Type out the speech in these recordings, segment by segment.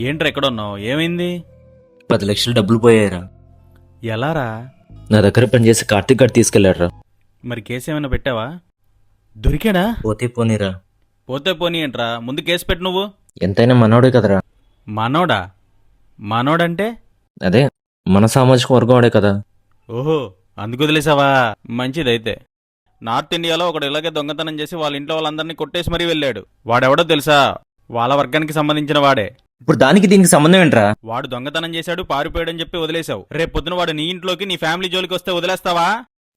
ఏంట్రా ఎక్కడున్నావు? ఏమైంది? 10 లక్షలు డబ్బులు పోయారా? ఎలారా? నా దగ్గర పనిచేసి కార్తీక్ గారు తీసుకెళ్లారా. మరి కేసు ఏమైనా పెట్టావా? దొరికాడా? పోతే పోనీరా. పోతే పోనీ ఏంట్రా, ముందు కేసు పెట్టు నువ్వు. ఎంతైనా మనోడే కదరా. మనోడా? మనోడంటే? అదే మన సామాజిక వర్గం వాడే కదా. ఓహో, అందుకు వదిలేసావా? మంచిదైతే. నార్త్ ఇండియాలో ఒకడు ఇలాగే దొంగతనం చేసి వాళ్ళ ఇంట్లో వాళ్ళందరినీ కొట్టేసి మరీ వెళ్ళాడు. వాడెవడో తెలుసా? వాళ్ళ వర్గానికి సంబంధించిన వాడే. ఇప్పుడు దానికి దీనికి సంబంధం ఏంట్రా? వాడు దొంగతనం చేశాడు, పారిపోయాడని చెప్పి వదిలేశావు. రేపు పొద్దున వాడు నీ ఇంట్లోకి, నీ ఫ్యామిలీ జోలికి వస్తే వదిలేస్తావా?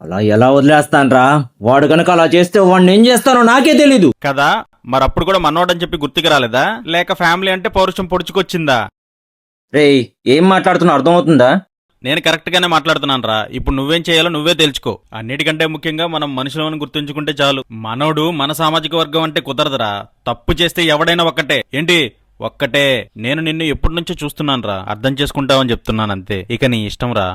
అలా ఎలా వదిలేస్తాన్రా? వాడు కనుక అలా చేస్తే వాడిని ఏం చేస్తానో నాకే తెలీదు కదా. మరప్పుడు కూడా మనోడని చెప్పి గుర్తుకు రాలేదా? లేక ఫ్యామిలీ అంటే పౌరుషం పొడుచుకొచ్చిందా? రేయ్, ఏం మాట్లాడుతున్నా అర్థమవుతుందా? నేను కరెక్ట్ గానే మాట్లాడుతున్నాను రా. ఇప్పుడు నువ్వేం చేయాలో నువ్వే తెలుసుకో. అన్నిటికంటే ముఖ్యంగా మనం మనుషులను గుర్తుంచుకుంటే చాలు. మనోడు మన సామాజిక వర్గం అంటే కుదరదురా. తప్పు చేస్తే ఎవడైనా ఒక్కటే. ఏంటి? ఒక్కటే. నేను నిన్ను ఎప్పటి నుంచో చూస్తున్నాను రా, అర్థం చేసుకుంటావని చెప్తున్నాను అంతే. ఇక నీ ఇష్టం రా.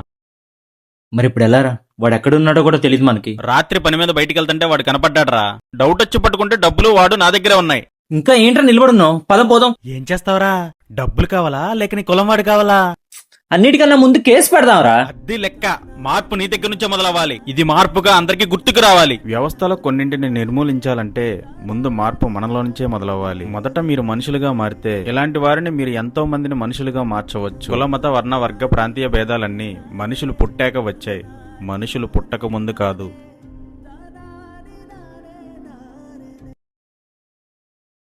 మరి ఇప్పుడు ఎలారా? వాడు ఎక్కడున్నాడో కూడా తెలియదు మనకి. రాత్రి పని మీద బయటికి వెళ్తుంటే వాడు కనపడ్డాడ్రా. డౌట్ వచ్చి పట్టుకుంటే డబ్బులు వాడు నా దగ్గరే ఉన్నాయి. ఇంకా ఏంట్రా నిలబడున్నావు? పద పోదాం. ఏం చేస్తావరా? డబ్బులు కావాలా లేక నీ కులం వాడు కావాలా? అన్నిటికన్నా ముందు కేసు పెడదాంరా. అది లెక్క. మార్పు నీ దగ్గర నుంచే మొదలవ్వాలి. ఇది మార్పుగా అందరికీ గుర్తుకు రావాలి. వ్యవస్థలో కొన్నింటిని నిర్మూలించాలంటే ముందు మార్పు మనలో నుంచే మొదలవ్వాలి. మొదట మీరు మనుషులుగా మారితే ఇలాంటి వారిని మీరు ఎంతో మందిని మనుషులుగా మార్చవచ్చు. కుల, మత, వర్ణ, వర్గ, ప్రాంతీయ భేదాలన్నీ మనుషులు పుట్టాక వచ్చాయి, మనుషులు పుట్టక ముందు కాదు.